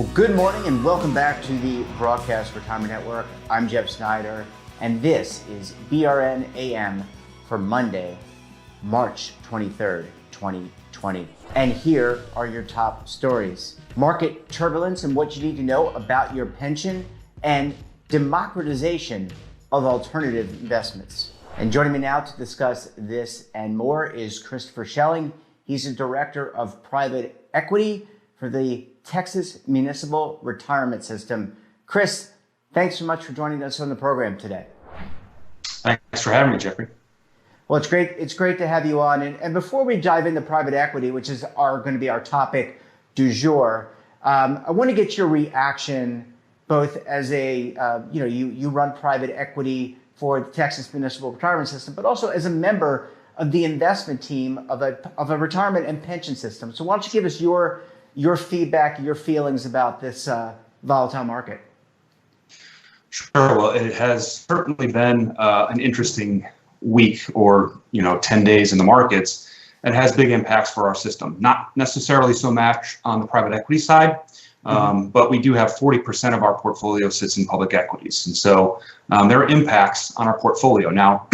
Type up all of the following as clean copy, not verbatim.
Well, good morning and welcome back to the Broadcast Retirement Network. I'm Jeff Snyder, and this is BRN AM for Monday, March 23rd, 2020. And here are your top stories. Market turbulence and what you need to know about your pension, and democratization of alternative investments. And joining me now to discuss this and more is Christopher Schelling. He's the Director of Private Equity for the Texas Municipal Retirement System. Chris, thanks so much for joining us on the program today. Thanks for having me, Jeffrey. Well, it's great to have you on. And before we dive into private equity, which is going to be our topic du jour, I want to get your reaction, both as you run private equity for the Texas Municipal Retirement System, but also as a member of the investment team of a retirement and pension system. So why don't you give us your feedback, your feelings about this volatile market? Sure. Well, it has certainly been an interesting week or 10 days in the markets. It has big impacts for our system. Not necessarily so much on the private equity side, but we do have 40% of our portfolio sits in public equities, and so there are impacts on our portfolio. Now,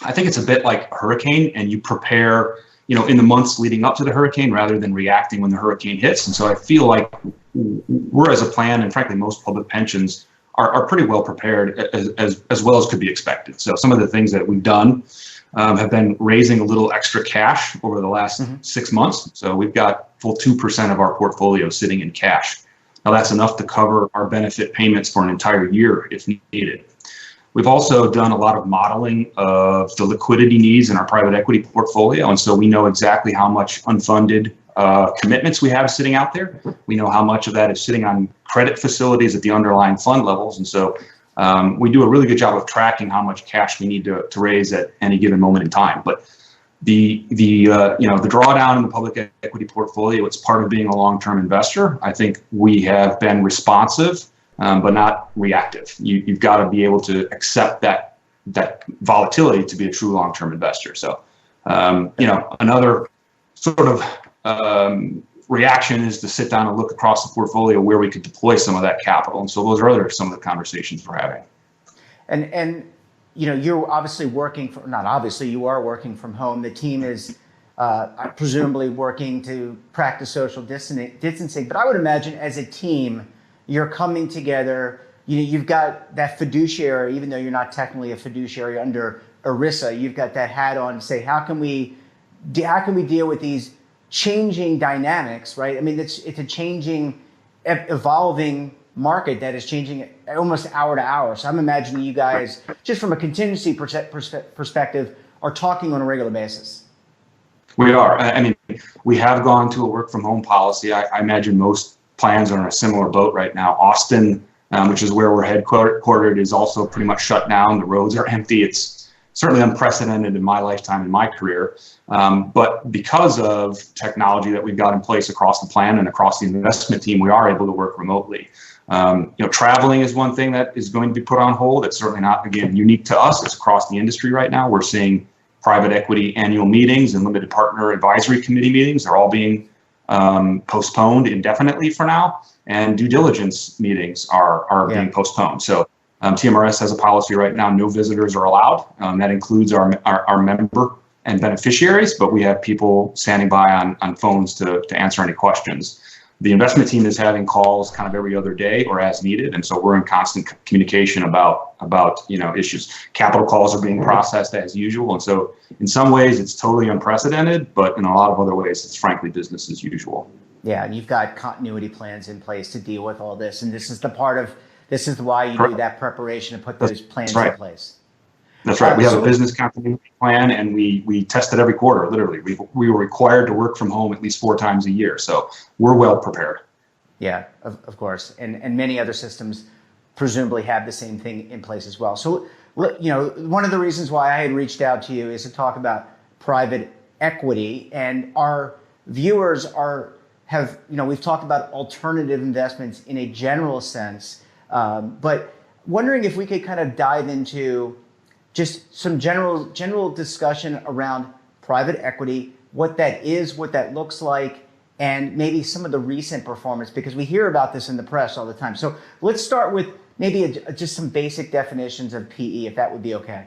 I think it's a bit like a hurricane, and you prepare in the months leading up to the hurricane rather than reacting when the hurricane hits. And so I feel like we're, as a plan, and frankly, most public pensions are pretty well prepared as well as could be expected. So some of the things that we've done have been raising a little extra cash over the last 6 months. So we've got full 2% of our portfolio sitting in cash. Now that's enough to cover our benefit payments for an entire year if needed. We've also done a lot of modeling of the liquidity needs in our private equity portfolio. And so we know exactly how much unfunded commitments we have sitting out there. We know how much of that is sitting on credit facilities at the underlying fund levels. And so we do a really good job of tracking how much cash we need to raise at any given moment in time. But the drawdown in the public equity portfolio, it's part of being a long-term investor. I think we have been responsive, but not reactive. You've got to be able to accept that volatility to be a true long-term investor. So, another sort of reaction is to sit down and look across the portfolio where we could deploy some of that capital. And so those are some of the conversations we're having. And you're obviously you are working from home. The team is presumably working to practice social distancing. But I would imagine as a team, you're coming together. You've got that fiduciary, even though you're not technically a fiduciary under ERISA, you've got that hat on to say, how can we deal with these changing dynamics, right? I mean, it's a changing, evolving market that is changing almost hour to hour. So I'm imagining you guys, just from a contingency perspective, are talking on a regular basis. We are. I mean, we have gone to a work from home policy. I imagine most plans are in a similar boat right now. Austin, which is where we're headquartered, is also pretty much shut down. The roads are empty. It's certainly unprecedented in my lifetime, in my career. But because of technology that we've got in place across the plan and across the investment team, we are able to work remotely. Traveling is one thing that is going to be put on hold. It's certainly not, again, unique to us. It's across the industry right now. We're seeing private equity annual meetings and limited partner advisory committee meetings. They're all being postponed indefinitely for now, and due diligence meetings are being postponed. So TMRS has a policy right now: no visitors are allowed. That includes our member and beneficiaries, but we have people standing by on phones to answer any questions. The investment team is having calls kind of every other day or as needed, and so we're in constant communication about issues. Capital calls are being processed as usual, and so in some ways it's totally unprecedented, but in a lot of other ways it's frankly business as usual. Yeah, and you've got continuity plans in place to deal with all this, and this is why you do that preparation and put those plans in place. That's right. We have a business continuity plan, and we test it every quarter. Literally, we were required to work from home at least 4 times a year, so we're well prepared. Yeah, of course, and many other systems presumably have the same thing in place as well. So, one of the reasons why I had reached out to you is to talk about private equity, and our viewers we've talked about alternative investments in a general sense, but wondering if we could kind of dive into just some general discussion around private equity, what that is, what that looks like, and maybe some of the recent performance, because we hear about this in the press all the time. So let's start with maybe just some basic definitions of PE, if that would be okay.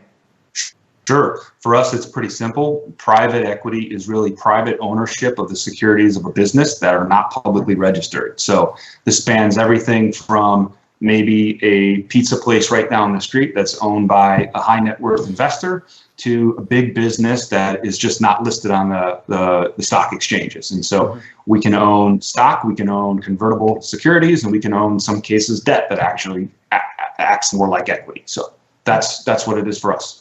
Sure. For us, it's pretty simple. Private equity is really private ownership of the securities of a business that are not publicly registered. So this spans everything from maybe a pizza place right down the street that's owned by a high net worth investor to a big business that is just not listed on the stock exchanges. And so we can own stock, we can own convertible securities, and we can own, in some cases, debt that actually acts more like equity. So that's what it is for us.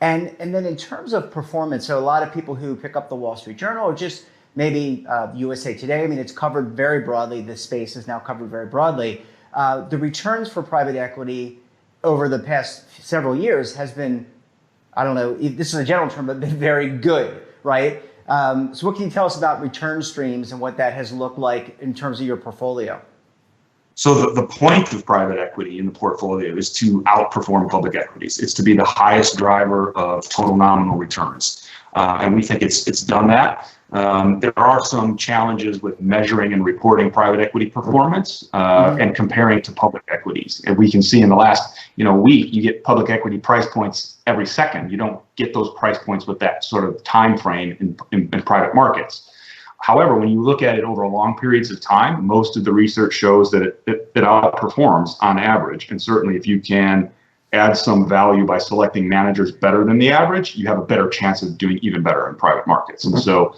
And then in terms of performance, so a lot of people who pick up the Wall Street Journal or just maybe USA Today, I mean, it's covered very broadly. This space is now covered very broadly. The returns for private equity over the past several years has been, I don't know, this is a general term, but been very good, right? So what can you tell us about return streams and what that has looked like in terms of your portfolio? So the point of private equity in the portfolio is to outperform public equities. It's to be the highest driver of total nominal returns. And we think it's done that. There are some challenges with measuring and reporting private equity performance and comparing to public equities. And we can see in the last week, you get public equity price points every second. You don't get those price points with that sort of time frame in private markets. However, when you look at it over long periods of time, most of the research shows that it outperforms on average. And certainly if you can add some value by selecting managers better than the average, you have a better chance of doing even better in private markets. And so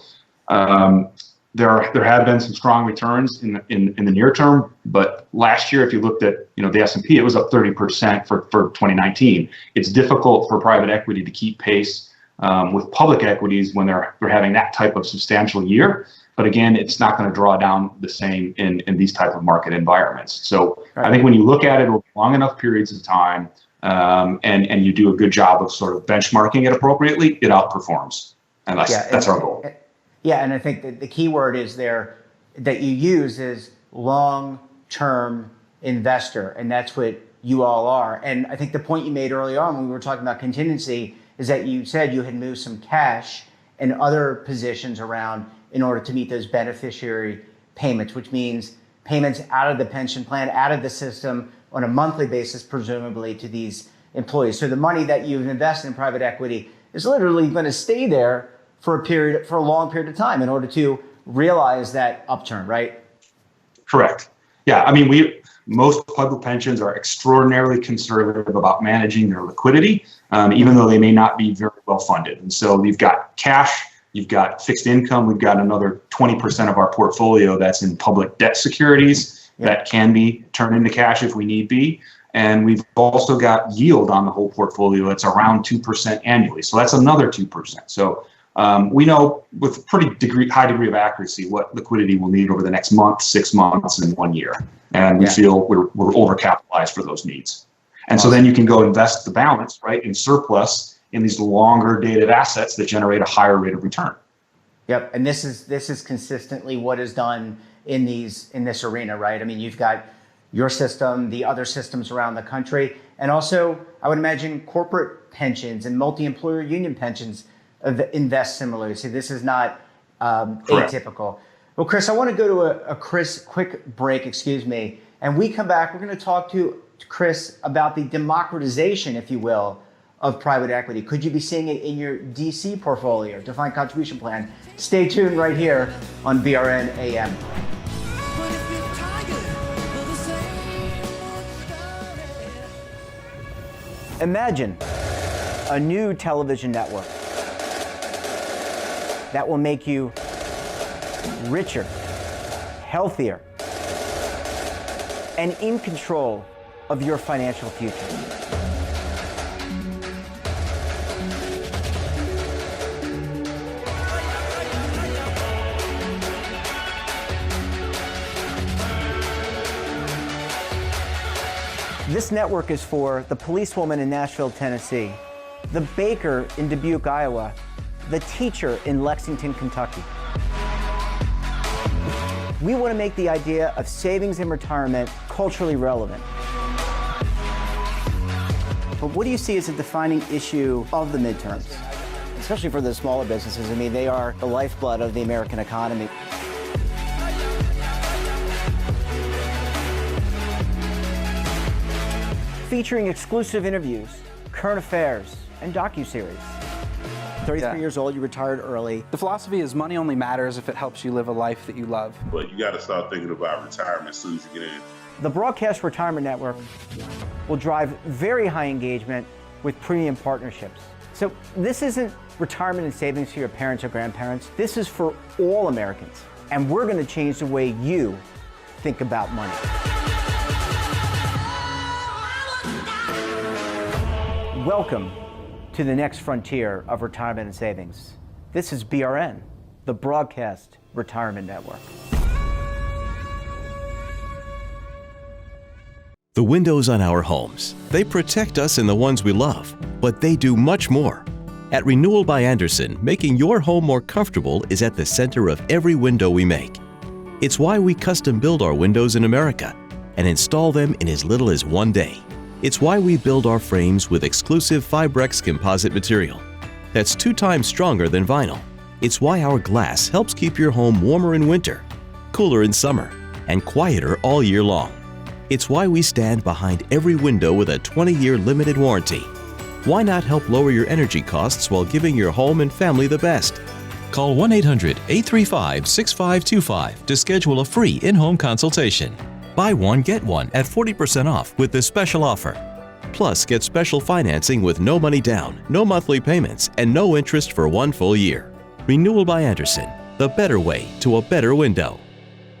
there have been some strong returns in the near term, but last year, if you looked at the S&P, it was up 30% for 2019. It's difficult for private equity to keep pace with public equities when they're having that type of substantial year. But again, it's not going to draw down the same in these type of market environments. So I think when you look at it over long enough periods of time and you do a good job of sort of benchmarking it appropriately, it outperforms. And that's our goal. Yeah, and I think that the key word is there that you use is long-term investor, and that's what you all are. And I think the point you made early on when we were talking about contingency is that you said you had moved some cash and other positions around in order to meet those beneficiary payments, which means payments out of the pension plan, out of the system on a monthly basis, presumably to these employees. So the money that you've invested in private equity is literally going to stay there for a long period of time in order to realize that upturn, right? Correct. Yeah, I mean, most public pensions are extraordinarily conservative about managing their liquidity, even though they may not be very well funded. And so you've got cash, you've got fixed income, we've got another 20% of our portfolio that's in public debt securities that can be turned into cash if we need be. And we've also got yield on the whole portfolio that's around 2% annually. So that's another 2%. So we know with a high degree of accuracy what liquidity we'll need over the next month, 6 months, and 1 year. And we feel we're overcapitalized for those needs. And so then you can go invest the balance, right, in surplus in these longer dated assets that generate a higher rate of return. Yep, and this is consistently what is done in this arena, right? I mean, you've got your system, the other systems around the country, and also I would imagine corporate pensions and multi-employer union pensions invest similarly. So this is not atypical. Well, Chris, I want to go to a quick break, and we come back, we're going to talk to Chris about the democratization, if you will, of private equity. Could you be seeing it in your DC portfolio, defined contribution plan? Stay tuned right here on BRN AM. Imagine a new television network that will make you richer, healthier, and in control of your financial future. This network is for the policewoman in Nashville, Tennessee, the baker in Dubuque, Iowa, the teacher in Lexington, Kentucky. We want to make the idea of savings and retirement culturally relevant. But what do you see as a defining issue of the midterms, especially for the smaller businesses? I mean, they are the lifeblood of the American economy. featuring exclusive interviews, current affairs, and docuseries. 33 years old, you retired early. The philosophy is money only matters if it helps you live a life that you love. But you got to start thinking about retirement as soon as you get in. The Broadcast Retirement Network will drive very high engagement with premium partnerships. So this isn't retirement and savings for your parents or grandparents. This is for all Americans. And we're going to change the way you think about money. Welcome to the next frontier of retirement and savings. This is BRN, the Broadcast Retirement Network. The windows on our homes, they protect us and the ones we love, but they do much more. At Renewal by Andersen, making your home more comfortable is at the center of every window we make. It's why we custom build our windows in America and install them in as little as 1 day. It's why we build our frames with exclusive Fibrex composite material that's 2 times stronger than vinyl. It's why our glass helps keep your home warmer in winter, cooler in summer, and quieter all year long. It's why we stand behind every window with a 20-year limited warranty. Why not help lower your energy costs while giving your home and family the best? Call 1-800-835-6525 to schedule a free in-home consultation. Buy one, get one at 40% off with this special offer. Plus, get special financing with no money down, no monthly payments, and no interest for 1 full year. Renewal by Andersen, the better way to a better window.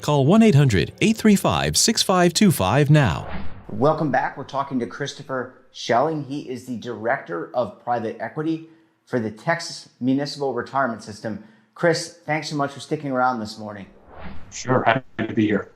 Call 1-800-835-6525 now. Welcome back. We're talking to Christopher Schelling. He is the Director of Private Equity for the Texas Municipal Retirement System. Chris, thanks so much for sticking around this morning. Sure, happy to be here.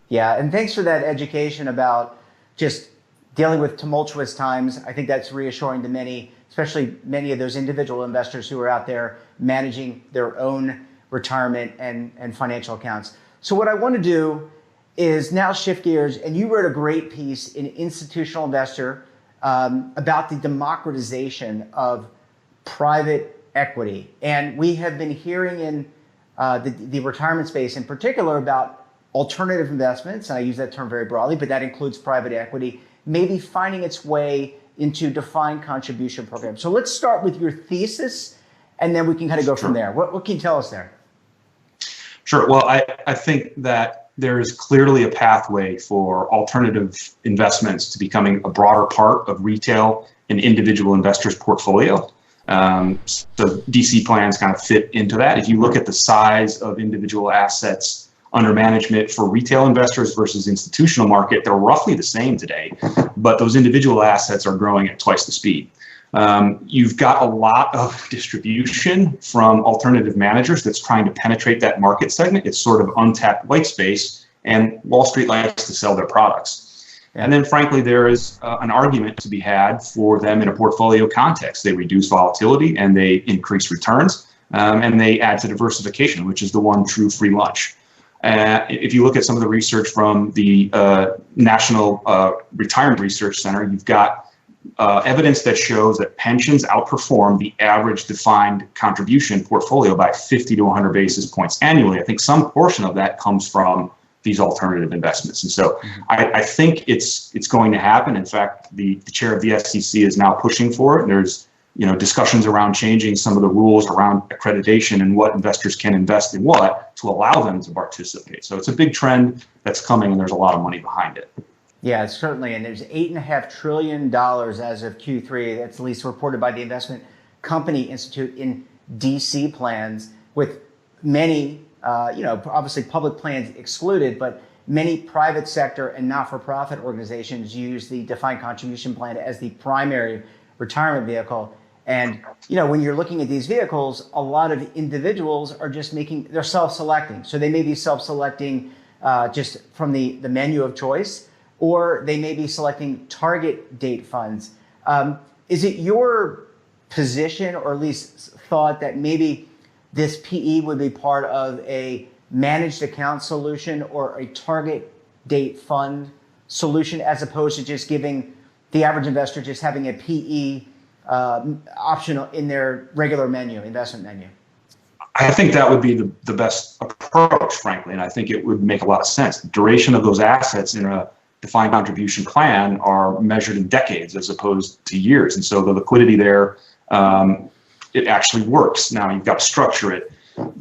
Yeah, and thanks for that education about just dealing with tumultuous times. I think that's reassuring to many, especially many of those individual investors who are out there managing their own retirement and financial accounts. So what I want to do is now shift gears, and you wrote a great piece in Institutional Investor about the democratization of private equity. And we have been hearing in the retirement space in particular about alternative investments, and I use that term very broadly, but that includes private equity, maybe finding its way into defined contribution programs. So let's start with your thesis, and then we can kind of go from there. What can you tell us there? Sure. Well, I think that there is clearly a pathway for alternative investments to becoming a broader part of retail and individual investors' portfolio. So DC plans kind of fit into that. If you look at the size of individual assets under management for retail investors versus institutional market, they're roughly the same today, but those individual assets are growing at twice the speed. You've got a lot of distribution from alternative managers that's trying to penetrate that market segment. It's sort of untapped white space, and Wall Street likes to sell their products. And then frankly, there is an argument to be had for them in a portfolio context. They reduce volatility and they increase returns, and they add to diversification, which is the one true free lunch. If you look at some of the research from the National Retirement Research Center, you've got evidence that shows that pensions outperform the average defined contribution portfolio by 50 to 100 basis points annually. I think some portion of that comes from these alternative investments. And so I think it's going to happen. In fact, the chair of the SEC is now pushing for it. And there's discussions around changing some of the rules around accreditation and what investors can invest in what to allow them to participate. So it's a big trend that's coming, and there's a lot of money behind it. Yeah, certainly. And there's $8.5 trillion as of Q3. That's at least reported by the Investment Company Institute in DC plans, with many, obviously public plans excluded, but many private sector and not-for-profit organizations use the defined contribution plan as the primary retirement vehicle. And, when you're looking at these vehicles, a lot of individuals are just they're self-selecting. So they may be self-selecting just from the menu of choice, or they may be selecting target date funds. Is it your position, or at least thought, that maybe this PE would be part of a managed account solution or a target date fund solution, as opposed to just giving the average investor just having a PE optional in their regular investment menu? I think that would be the best approach, frankly, and I think it would make a lot of sense. The duration of those assets in a defined contribution plan are measured in decades as opposed to years. And so the liquidity there, it actually works. Now you've got to structure it.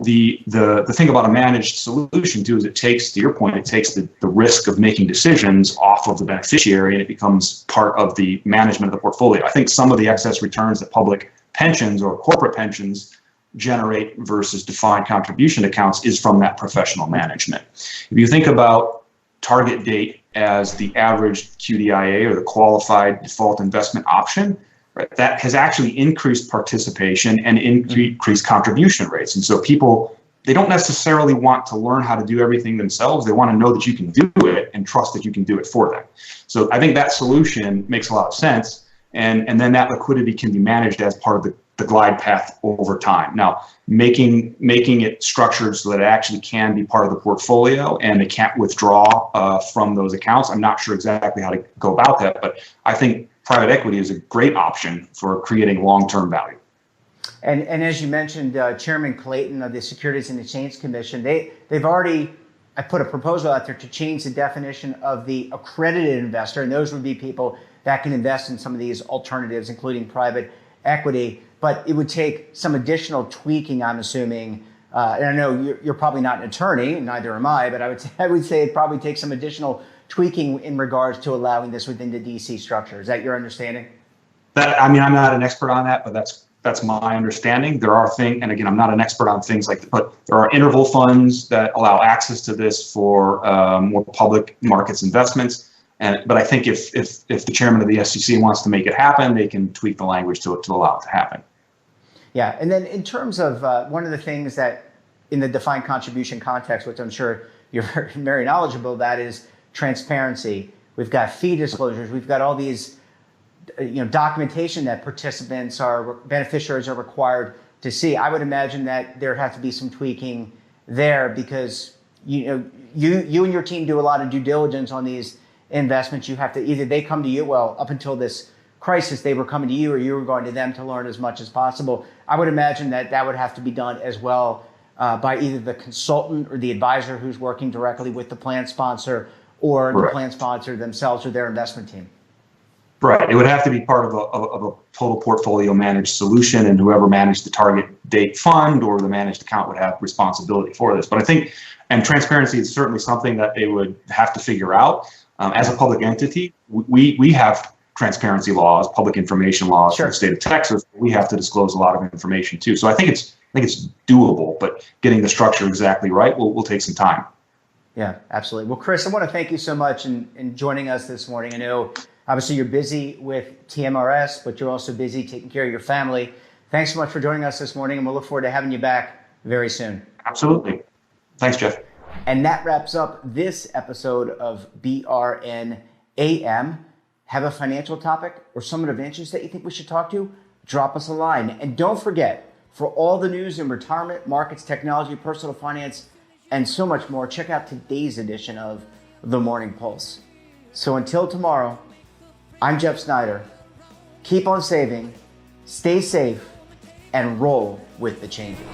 The thing about a managed solution too is it takes, to your point, it takes the risk of making decisions off of the beneficiary, and it becomes part of the management of the portfolio. I think some of the excess returns that public pensions or corporate pensions generate versus defined contribution accounts is from that professional management. If you think about target date as the average QDIA or the qualified default investment option, right, that has actually increased participation and increased contribution rates. And so people, they don't necessarily want to learn how to do everything themselves. They want to know that you can do it and trust that you can do it for them. So I think that solution makes a lot of sense. And then that liquidity can be managed as part of the glide path over time. Now, making it structured so that it actually can be part of the portfolio and they can't withdraw from those accounts, I'm not sure exactly how to go about that, but I think private equity is a great option for creating long-term value. And as you mentioned, Chairman Clayton of the Securities and Exchange Commission, they've already, I put a proposal out there to change the definition of the accredited investor, and those would be people that can invest in some of these alternatives, including private equity. But it would take some additional tweaking, I'm assuming. And I know you're probably not an attorney, neither am I, but I would say it probably takes some additional tweaking in regards to allowing this within the DC structure. Is that your understanding? I'm not an expert on that, but that's my understanding. There are things, and again, I'm not an expert on things like that, but there are interval funds that allow access to this for more public markets investments. But I think if the chairman of the SEC wants to make it happen, they can tweak the language to allow it to happen. Yeah, and then in terms of one of the things that in the defined contribution context, which I'm sure you're very knowledgeable about, is transparency. We've got fee disclosures. We've got all these, documentation that beneficiaries are required to see. I would imagine that there has to be some tweaking there because you and your team do a lot of due diligence on these investments. You have to either they come to you. Well, up until this crisis, they were coming to you, or you were going to them to learn as much as possible. I would imagine that would have to be done as well by either the consultant or the advisor who's working directly with the plan sponsor, or the plan sponsor themselves or their investment team. Right. It would have to be part of a total portfolio managed solution, and whoever managed the target date fund or the managed account would have responsibility for this. But I think, and transparency is certainly something that they would have to figure out. As a public entity, we have transparency laws, public information laws for the state of Texas. We have to disclose a lot of information too. So I think it's doable, but getting the structure exactly right will take some time. Yeah, absolutely. Well, Chris, I want to thank you so much in joining us this morning. I know obviously you're busy with TMRS, but you're also busy taking care of your family. Thanks so much for joining us this morning, and we'll look forward to having you back very soon. Absolutely. Thanks, Jeff. And that wraps up this episode of BRN AM. Have a financial topic or someone of interest that you think we should talk to? Drop us a line. And don't forget, for all the news in retirement, markets, technology, personal finance, and so much more, check out today's edition of The Morning Pulse. So until tomorrow, I'm Jeff Snyder. Keep on saving, stay safe, and roll with the changes.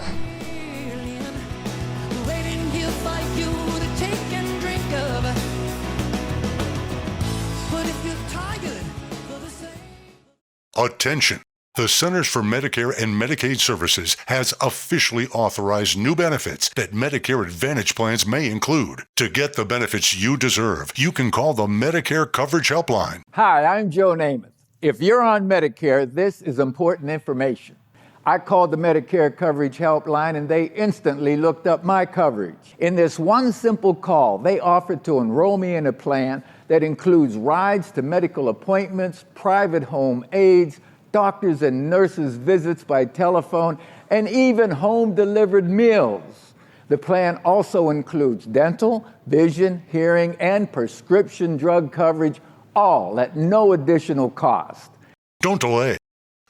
Attention! The Centers for Medicare and Medicaid Services has officially authorized new benefits that Medicare Advantage plans may include. To get the benefits you deserve, you can call the Medicare Coverage Helpline. Hi, I'm Joe Namath. If you're on Medicare, this is important information. I called the Medicare Coverage Helpline and they instantly looked up my coverage. In this one simple call, they offered to enroll me in a plan that includes rides to medical appointments, private home aides, doctors and nurses' visits by telephone, and even home-delivered meals. The plan also includes dental, vision, hearing, and prescription drug coverage, all at no additional cost. Don't delay.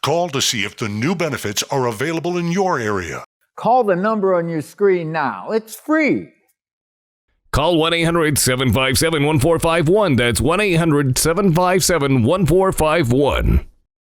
Call to see if the new benefits are available in your area. Call the number on your screen now. It's free. Call 1-800-757-1451. That's 1-800-757-1451.